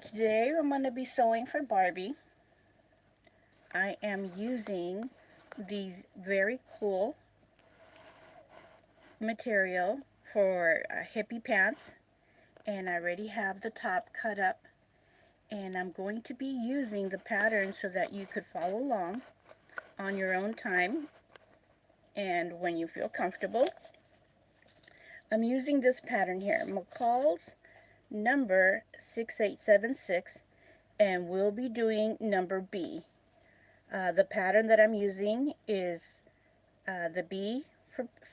Today I'm going to be sewing for Barbie. I am using these very cool material for hippie pants, and I already have the top cut up, and I'm going to be using the pattern so that you could follow along on your own time and when you feel comfortable. I'm using this pattern here, McCall's number 6876, and we'll be doing number B. The pattern that I'm using is the B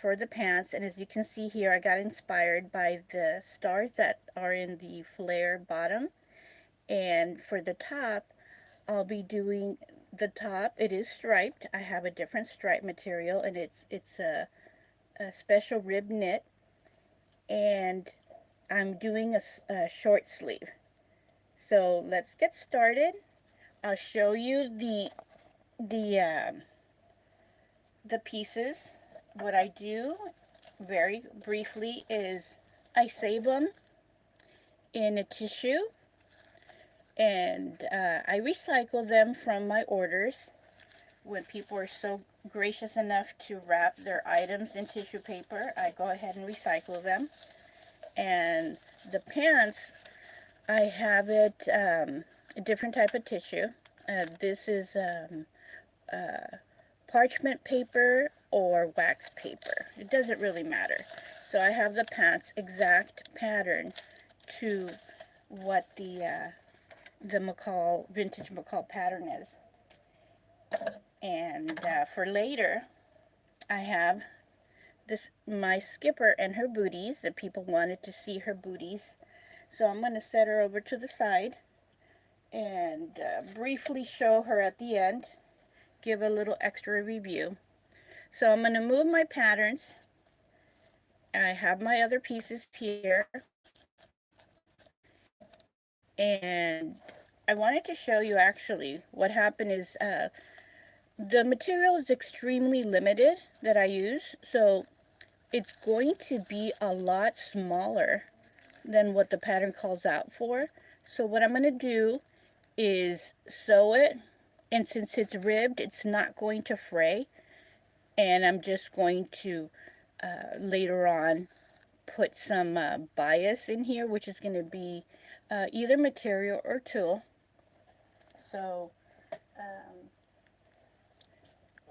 for the pants, and as you can see here, I got inspired by the stars that are in the flare bottom. And for the top, I'll be doing the top. It is striped. I have a different stripe material, and it's a special rib knit, and I'm doing a short sleeve. So let's get started. I'll show you the the pieces. What I do very briefly is I save them in a tissue, and I recycle them from my orders. When people are so gracious enough to wrap their items in tissue paper, I go ahead and recycle them. And the pants, I have it a different type of tissue. This is parchment paper or wax paper. It doesn't really matter. So I have the pants exact pattern to what the McCall vintage McCall pattern is. And for later, I have this my skipper and her booties. That people wanted to see her booties, so I'm going to set her over to the side and briefly show her at the end, give a little extra review. So I'm going to move my patterns. I have my other pieces here, and I wanted to show you actually what happened is the material is extremely limited that I use, so it's going to be a lot smaller than what the pattern calls out for. So what I'm going to do is sew it, and since it's ribbed, it's not going to fray, and I'm just going to later on put some bias in here, which is going to be either material or tulle. So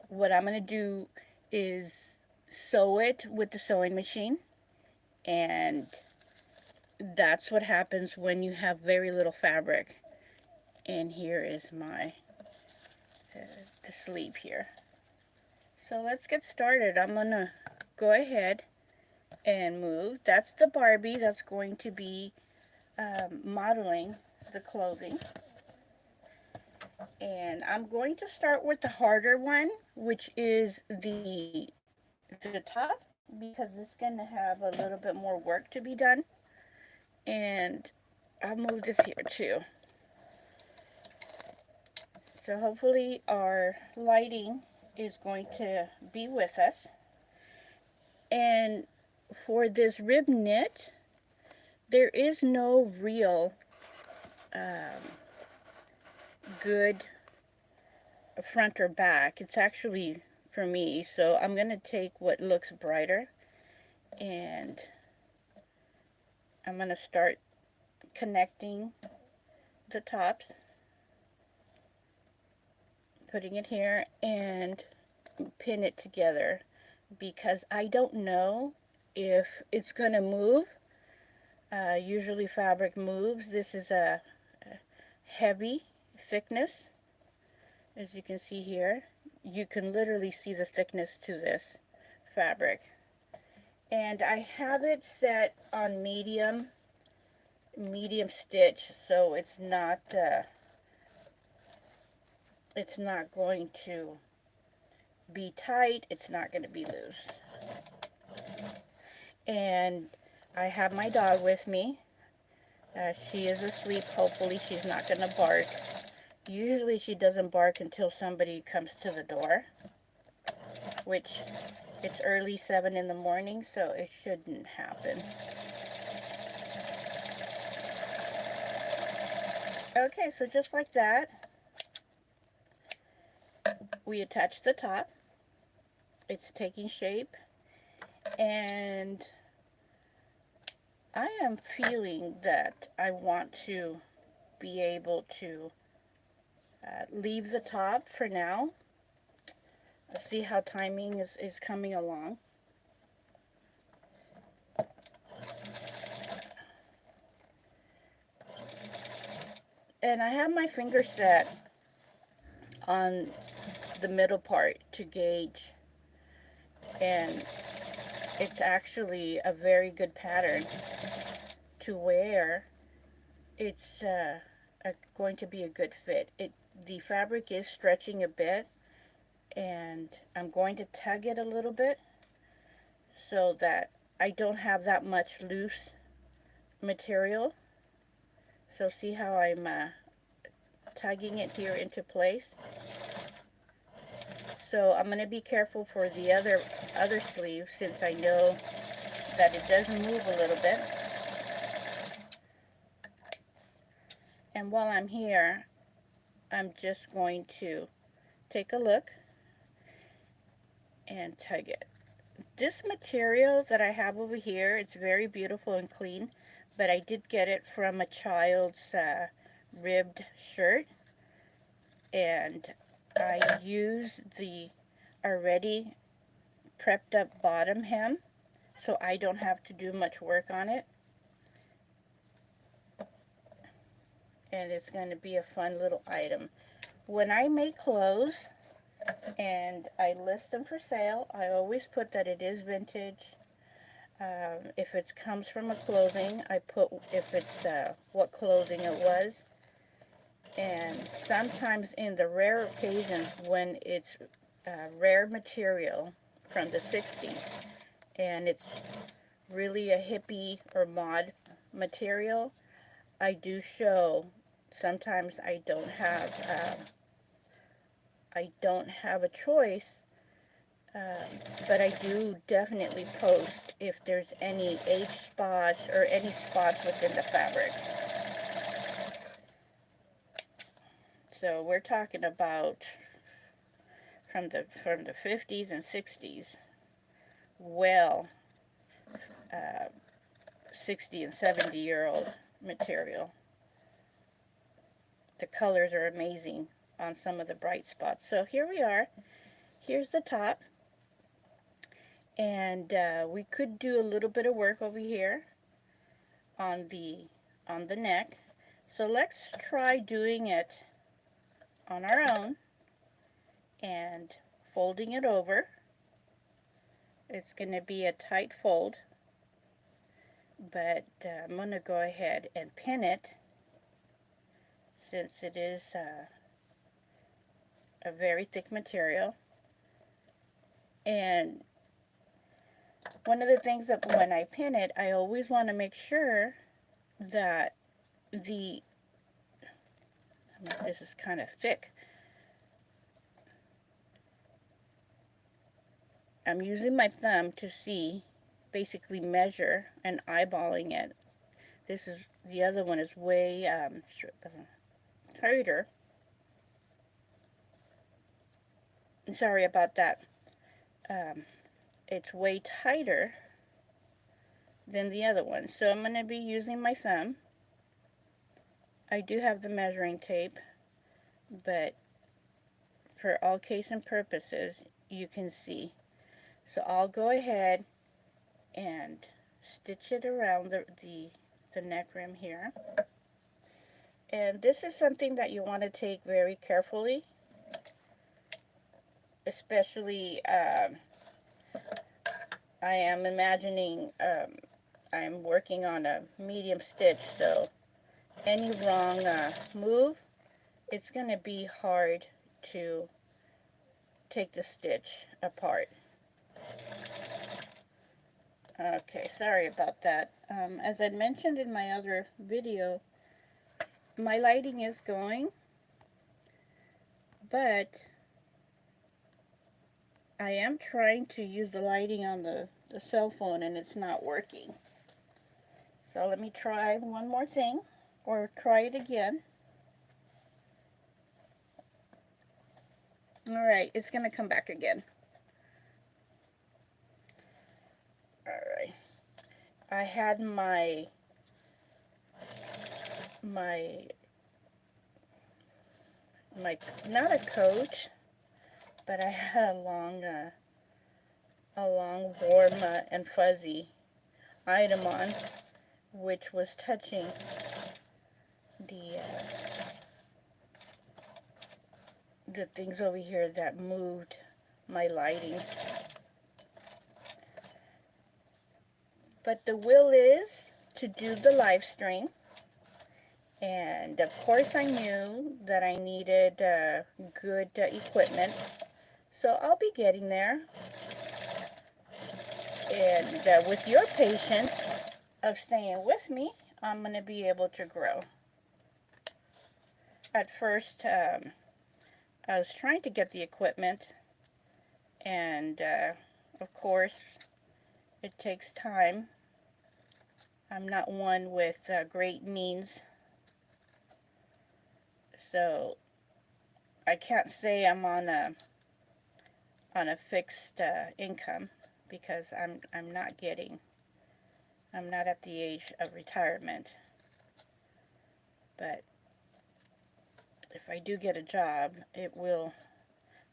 what I'm going to do is sew it with the sewing machine, and that's what happens when you have very little fabric. And here is my the sleeve here. So let's get started. I'm gonna go ahead and move. That's the Barbie that's going to be modeling the clothing. And I'm going to start with the harder one, which is the top, because it's going to have a little bit more work to be done. And I'll move this here too. So hopefully our lighting is going to be with us. And for this rib knit, there is no real good front or back. It's actually for me, so I'm going to take what looks brighter, and I'm going to start connecting the tops, putting it here, and pin it together, because I don't know if it's going to move. Usually fabric moves. This is a heavy thickness. As you can see here, you can literally see the thickness to this fabric. And I have it set on medium stitch, so it's not going to be tight, it's not going to be loose. And I have my dog with me. She is asleep. Hopefully she's not going to bark. Usually she doesn't bark until somebody comes to the door, which it's early 7 in the morning, so it shouldn't happen. Okay, so just like that, we attach the top. It's taking shape, and I am feeling that I want to be able to leave the top for now. Let's see how timing is coming along. And I have my finger set on the middle part to gauge, and it's actually a very good pattern to wear. It's going to be a good fit. The fabric is stretching a bit, and I'm going to tug it a little bit so that I don't have that much loose material. So see how I'm tugging it here into place. So I'm going to be careful for the other sleeve, since I know that it does move a little bit. And while I'm here, I'm just going to take a look and tug it. This material that I have over here, it's very beautiful and clean, but I did get it from a child's ribbed shirt, and I use the already prepped up bottom hem, so I don't have to do much work on it. And it's going to be a fun little item. When I make clothes and I list them for sale, I always put that it is vintage. If it comes from a clothing, I put if it's what clothing it was. And sometimes in the rare occasions when it's rare material from the 60s and it's really a hippie or mod material, I do show. Sometimes I don't have a choice, but I do definitely post if there's any age spots or any spots within the fabric. So we're talking about from the 50s and 60s, well, 60 and 70-year-old material. The colors are amazing on some of the bright spots. So here we are. Here's the top. And we could do a little bit of work over here on the neck. So let's try doing it on our own and folding it over. It's going to be a tight fold, but I'm going to go ahead and pin it, since it is a very thick material. And one of the things that when I pin it, I always want to make sure that this is kind of thick. I'm using my thumb to see, basically measure and eyeballing it. The other one is way tighter. Sorry about that. It's way tighter than the other one. So I'm going to be using my thumb. I do have the measuring tape, but for all case and purposes, you can see. So I'll go ahead and stitch it around the neck rim here. And this is something that you want to take very carefully, especially I am imagining I'm working on a medium stitch, so any wrong move, it's going to be hard to take the stitch apart. Okay, sorry about that. As I mentioned in my other video, my lighting is going, but I am trying to use the lighting on the cell phone and it's not working. So let me try one more thing, or try it again. Alright, it's going to come back again. Alright. I had my not a coat, but I had a long, warm, and fuzzy item on, which was touching the things over here that moved my lighting. But the will is to do the live stream. And of course I knew that I needed good equipment. So I'll be getting there. And with your patience of staying with me, I'm going to be able to grow. At first, I was trying to get the equipment. And of course, it takes time. I'm not one with great means. So I can't say I'm on a fixed income, because I'm not at the age of retirement. But if I do get a job, it will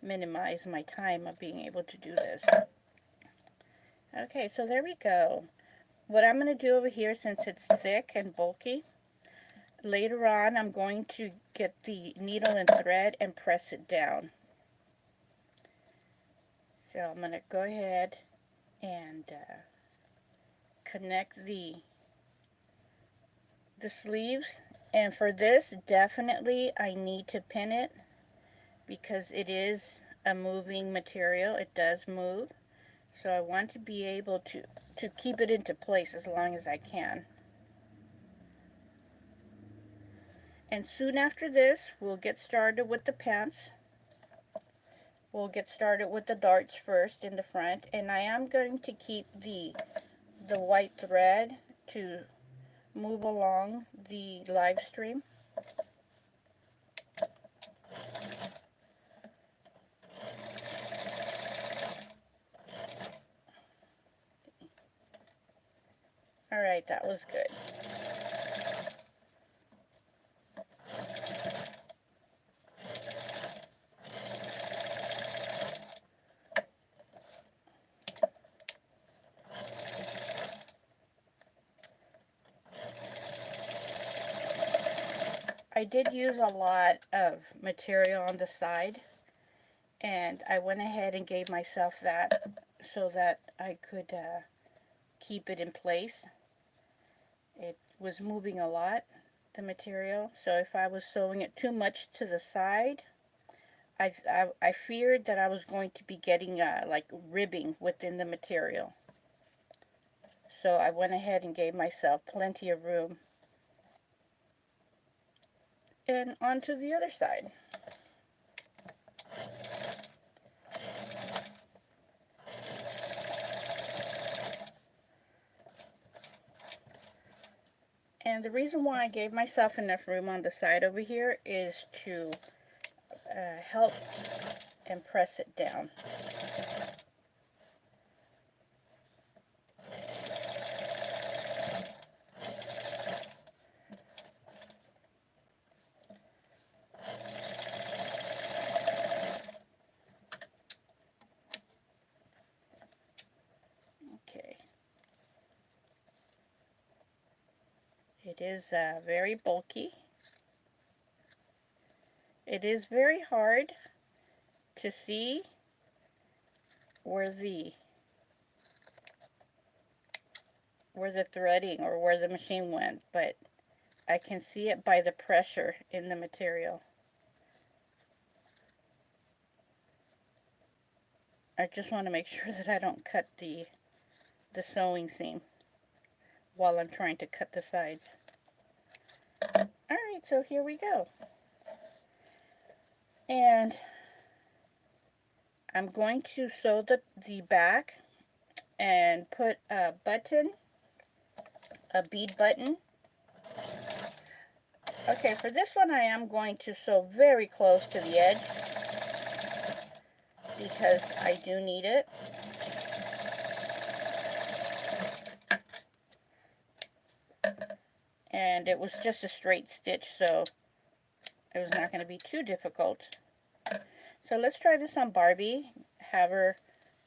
minimize my time of being able to do this. Okay, so there we go. What I'm going to do over here, since it's thick and bulky, later on I'm going to get the needle and thread and press it down. So I'm going to go ahead and connect the sleeves. And for this, definitely I need to pin it, because it is a moving material. It does move. So I want to be able to keep it into place as long as I can. And soon after this, we'll get started with the pants. We'll get started with the darts first in the front. And I am going to keep the white thread to move along the live stream. Alright, that was good. I did use a lot of material on the side, and I went ahead and gave myself that so that I could keep it in place. It was moving a lot, the material, so if I was sewing it too much to the side, I feared that I was going to be getting like ribbing within the material. So I went ahead and gave myself plenty of room. And onto the other side. And the reason why I gave myself enough room on the side over here is to help and press it down. Okay. It is very bulky. It is very hard to see where the threading or where the machine went, but I can see it by the pressure in the material. I just want to make sure that I don't cut the sewing seam while I'm trying to cut the sides. Alright, so here we go. And I'm going to sew the back and put a button, a bead button. Okay, for this one I am going to sew very close to the edge. because I do need it. And it was just a straight stitch, so it was not going to be too difficult. So let's try this on Barbie, have her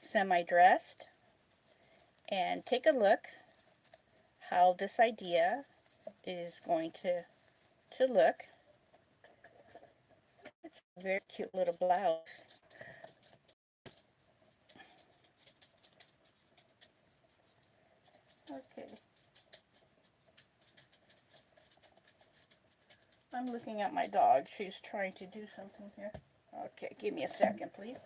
semi-dressed, and take a look how this idea is going to look. It's a very cute little blouse. Okay. I'm looking at my dog. She's trying to do something here. Okay, give me a second, please.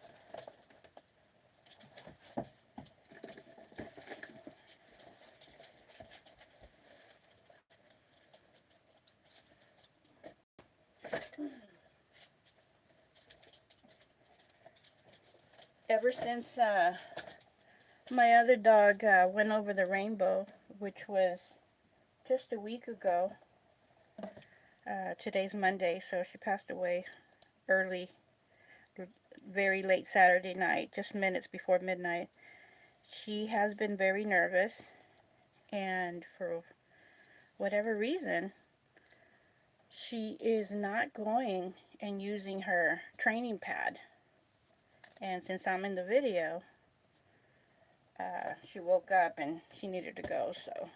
Ever since my other dog went over the rainbow, which was just a week ago, today's Monday, so she passed away early, very late Saturday night, just minutes before midnight. She has been very nervous, and for whatever reason, she is not going and using her training pad. And since I'm in the video, she woke up and she needed to go, so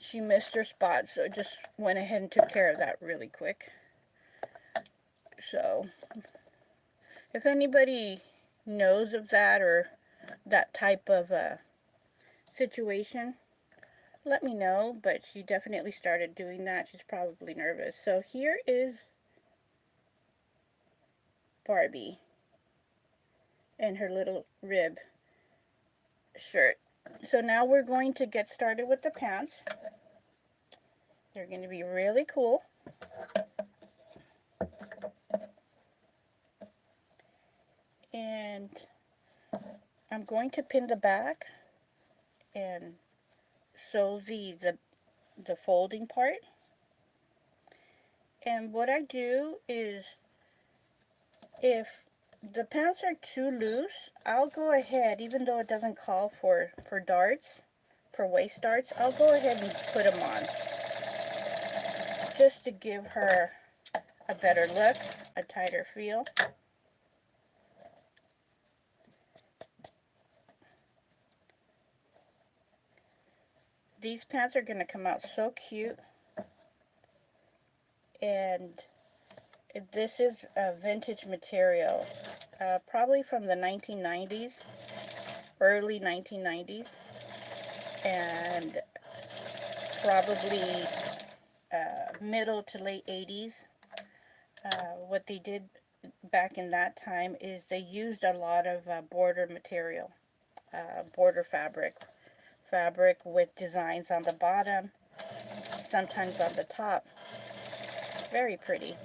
she missed her spot, so just went ahead and took care of that really quick. So if anybody knows of that or that type of situation, let me know, but she definitely started doing that. She's probably nervous. So here is Barbie and her little rib shirt. So now we're going to get started with the pants. They're going to be really cool. And I'm going to pin the back and sew the folding part. And what I do is, if the pants are too loose, I'll go ahead, even though it doesn't call for darts, for waist darts, I'll go ahead and put them on, just to give her a better look, a tighter feel. These pants are going to come out so cute, and this is a vintage material, probably from the 1990s, early 1990s, and probably middle to late 80s. What they did back in that time is they used a lot of border material, border fabric with designs on the bottom, sometimes on the top. Very pretty.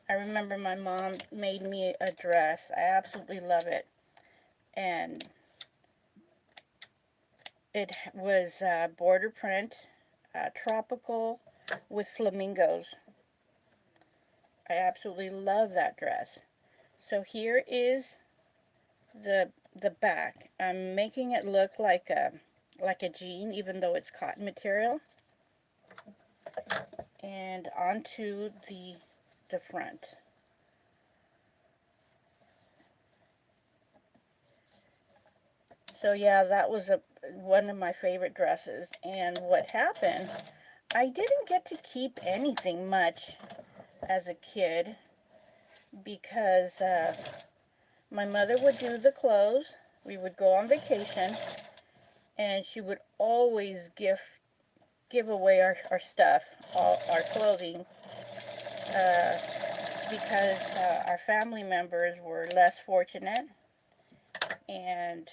I remember my mom made me a dress. I absolutely love it. And it was border print, tropical, with flamingos. I absolutely love that dress. So here is the back. I'm making it look like a jean, even though it's cotton material. And onto the front. So yeah, that was one of my favorite dresses. And what happened, I didn't get to keep anything much as a kid, because my mother would do the clothes. We would go on vacation, and she would always give away our stuff, all our clothing, because our family members were less fortunate, and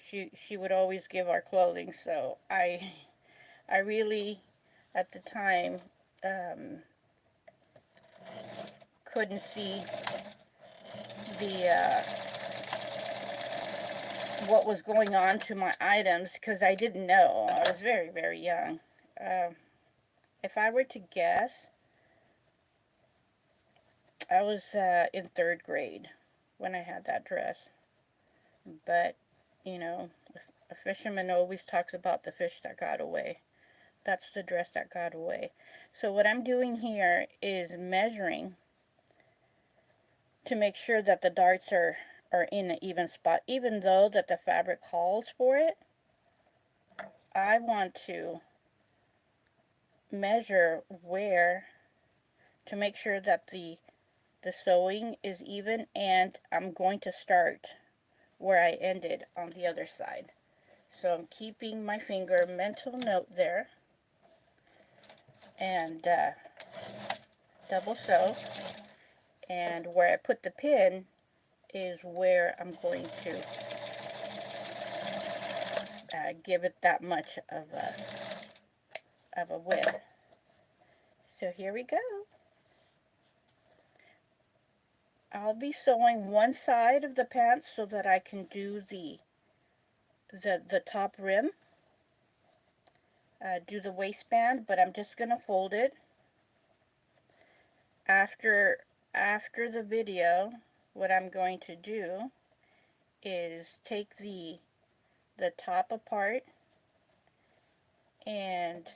she would always give our clothing. So I really, at the time, couldn't see the what was going on to my items, because I didn't know. I was very, very young. If I were to guess, I was in 3rd grade when I had that dress. But, you know, a fisherman always talks about the fish that got away. That's the dress that got away. So what I'm doing here is measuring to make sure that the darts are in an even spot. Even though that the fabric calls for it, I want to measure where to make sure that the sewing is even, and I'm going to start where I ended on the other side. So I'm keeping my finger mental note there, and double sew, and where I put the pin is where I'm going to give it that much of a width. So here we go. I'll be sewing one side of the pants so that I can do the top rim, do the waistband, but I'm just going to fold it. After the video, what I'm going to do is take the top apart, and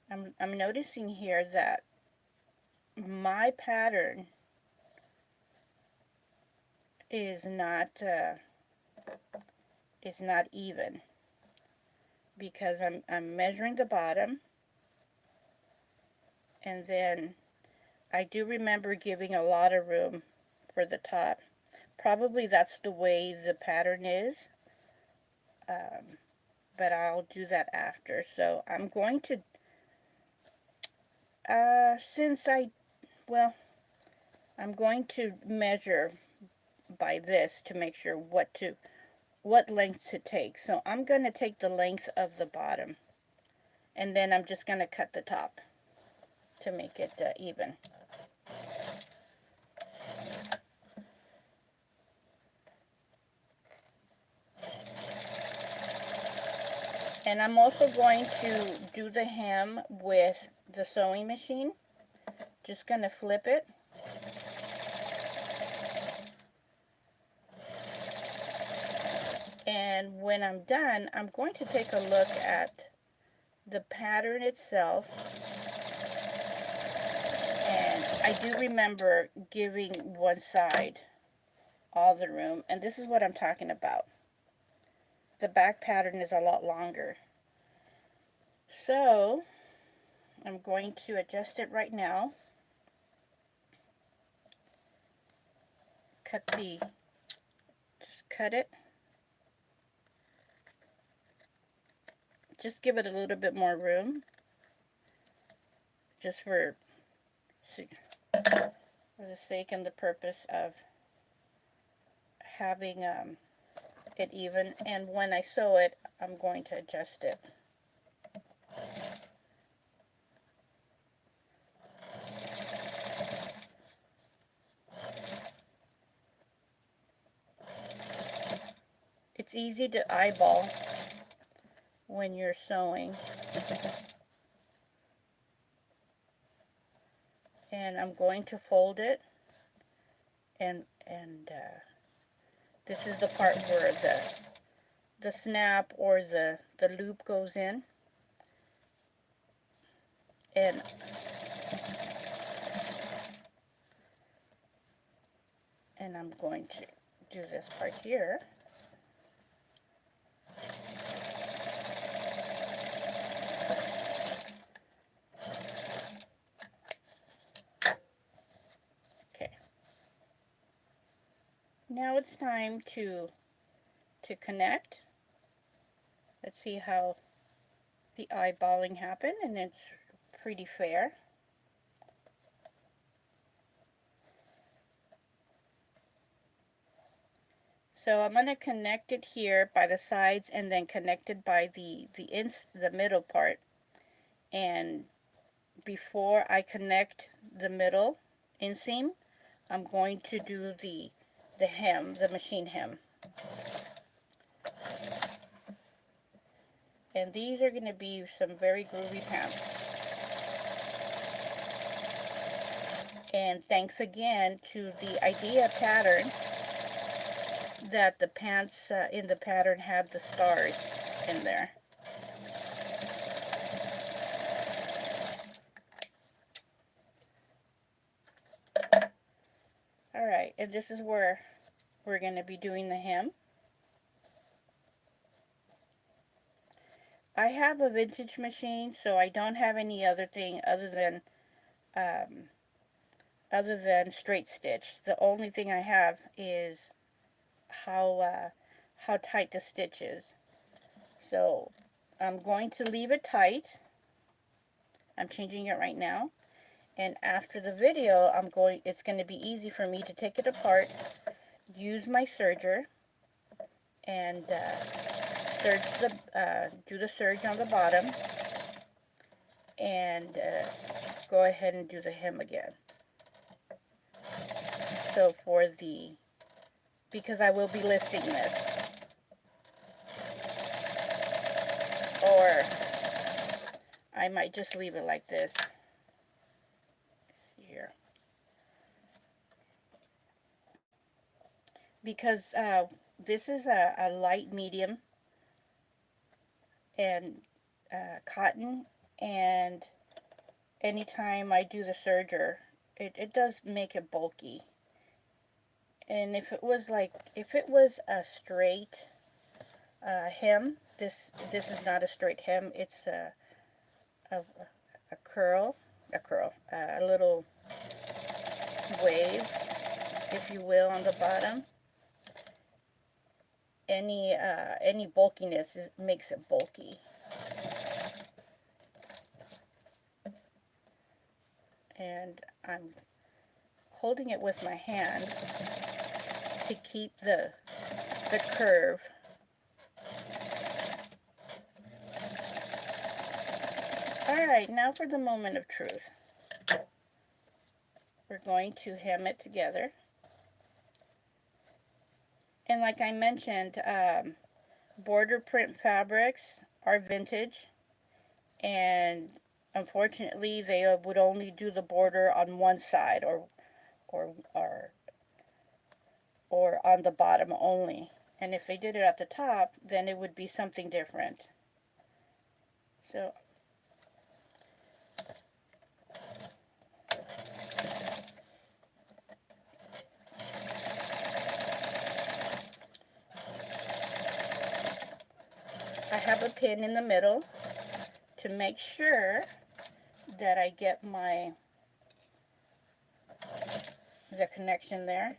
I'm noticing here that my pattern is not even, because I'm measuring the bottom, and then I do remember giving a lot of room for the top. Probably that's the way the pattern is, but I'll do that after. So I'm going to, I'm going to measure by this to make sure what length to take. So I'm going to take the length of the bottom, and then I'm just going to cut the top to make it even. And I'm also going to do the hem with the sewing machine. Just going to flip it. And when I'm done, I'm going to take a look at the pattern itself. And I do remember giving one side all the room, and this is what I'm talking about. The back pattern is a lot longer. So I'm going to adjust it right now. Just cut it. Just give it a little bit more room, just for the sake and the purpose of having it even. And when I sew it, I'm going to adjust it. It's easy to eyeball when you're sewing. And I'm going to fold it, and this is the part where the snap or the loop goes in. And I'm going to do this part here. Okay. Now it's time to connect. Let's see how the eyeballing happened, and it's pretty fair. So I'm going to connect it here by the sides, and then connect it by the middle part. And before I connect the middle inseam, I'm going to do the hem, the machine hem. And these are going to be some very groovy pants. And thanks again to the idea pattern that the pants in the pattern had the stars in there. Alright, and this is where we're going to be doing the hem. I have a vintage machine, so I don't have any other thing other than straight stitch. The only thing I have is how tight the stitch is. So I'm going to leave it tight. I'm changing it right now. And after the video, it's going to be easy for me to take it apart, use my serger, and do the serge on the bottom, and go ahead and do the hem again. So because I will be listing this, or I might just leave it like this. Here. Because this is a light medium and cotton, and anytime I do the serger, it does make it bulky. And if it was a straight hem, this is not a straight hem. It's a little wave, if you will, on the bottom. Any bulkiness makes it bulky. And I'm holding it with my hand to keep the curve. Alright, now for the moment of truth. We're going to hem it together. And like I mentioned, border print fabrics are vintage, and unfortunately they would only do the border on one side or on the bottom only. And if they did it at the top, then it would be something different. So I have a pin in the middle to make sure that I get the connection there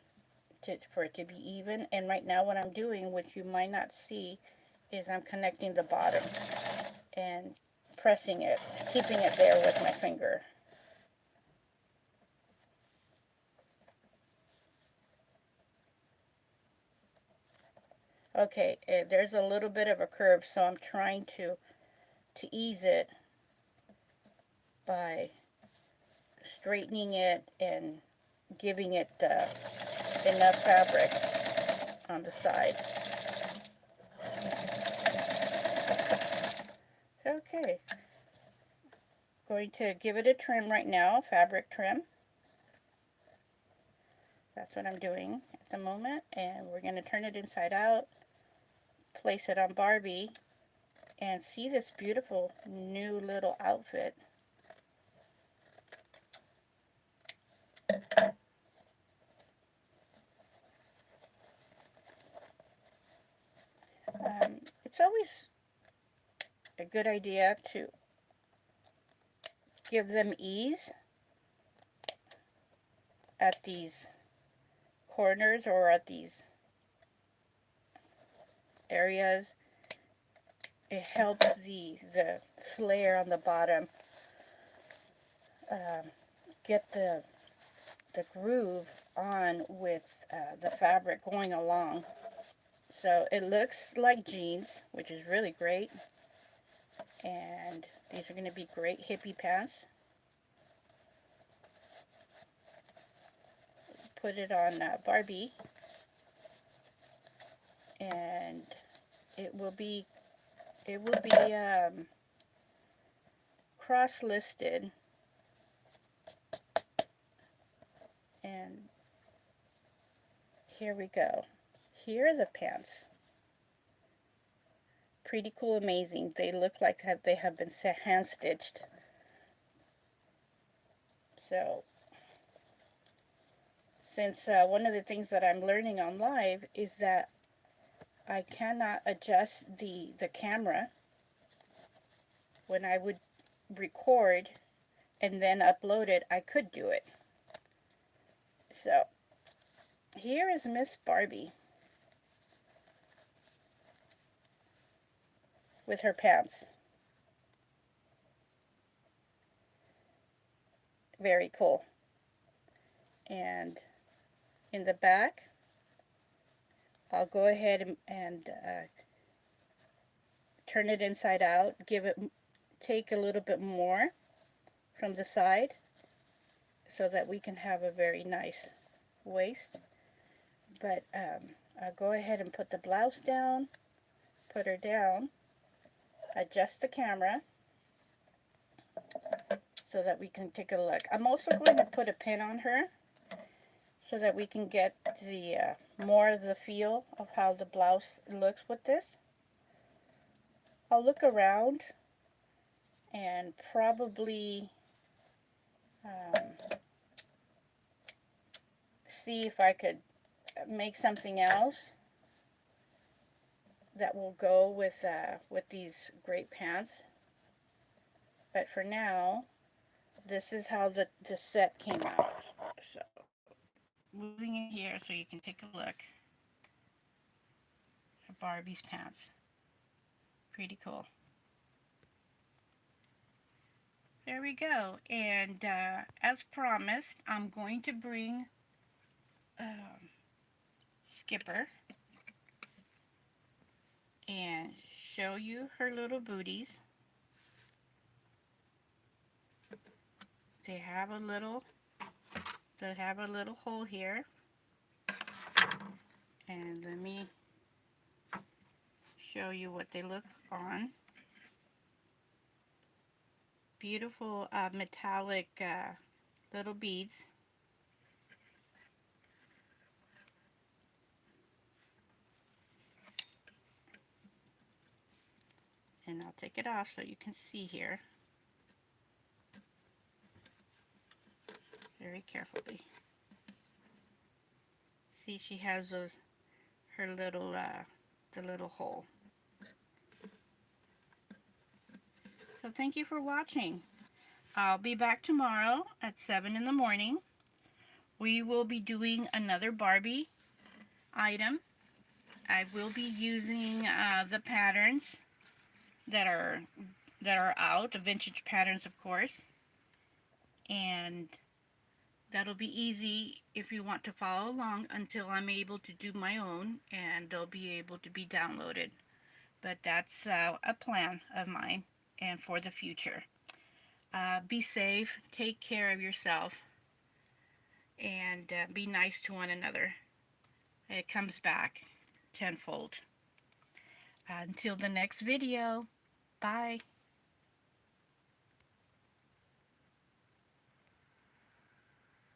for it to be even. And right now what I'm doing, which you might not see, is I'm connecting the bottom and pressing it, keeping it there with my finger. Okay, there's a little bit of a curve, so I'm trying to ease it by straightening it and giving it enough fabric on the side. Okay, going to give it a trim right now, fabric trim. That's what I'm doing at the moment, and we're going to turn it inside out, place it on Barbie, and see this beautiful new little outfit. It's always a good idea to give them ease at these corners or at these areas. It helps the flair on the bottom get the groove on with the fabric going along. So it looks like jeans, which is really great. And these are going to be great hippie pants. Put it on Barbie, and it will be cross-listed And here we go. Here are the pants. Pretty cool, amazing. They look like they have been hand stitched. So, since one of the things that I'm learning on live is that I cannot adjust the camera when I would record and then upload it, I could do it. So, here is Miss Barbie with her pants. Very cool. And in the back, I'll go ahead and turn it inside out, take a little bit more from the side so that we can have a very nice waist. But I'll go ahead and put the blouse down, put her down, adjust the camera so that we can take a look. I'm also going to put a pin on her so that we can get the more of the feel of how the blouse looks with this. I'll look around and probably see if I could make something else that will go with these great pants. But for now, this is how the set came out. So, moving in here so you can take a look at Barbie's pants. Pretty cool. There we go. And as promised, I'm going to bring Skipper and show you her little booties. They have a little hole here. And let me show you what they look on. Beautiful metallic little beads. And I'll take it off so you can see here. Very carefully. See, she has her little, the little hole. So thank you for watching. I'll be back tomorrow at 7 in the morning. We will be doing another Barbie item. I will be using the patterns that are out, the vintage patterns, of course. And that'll be easy if you want to follow along until I'm able to do my own, and they'll be able to be downloaded. But that's a plan of mine and for the future. Be safe, take care of yourself, and be nice to one another. It comes back tenfold. Until the next video, bye.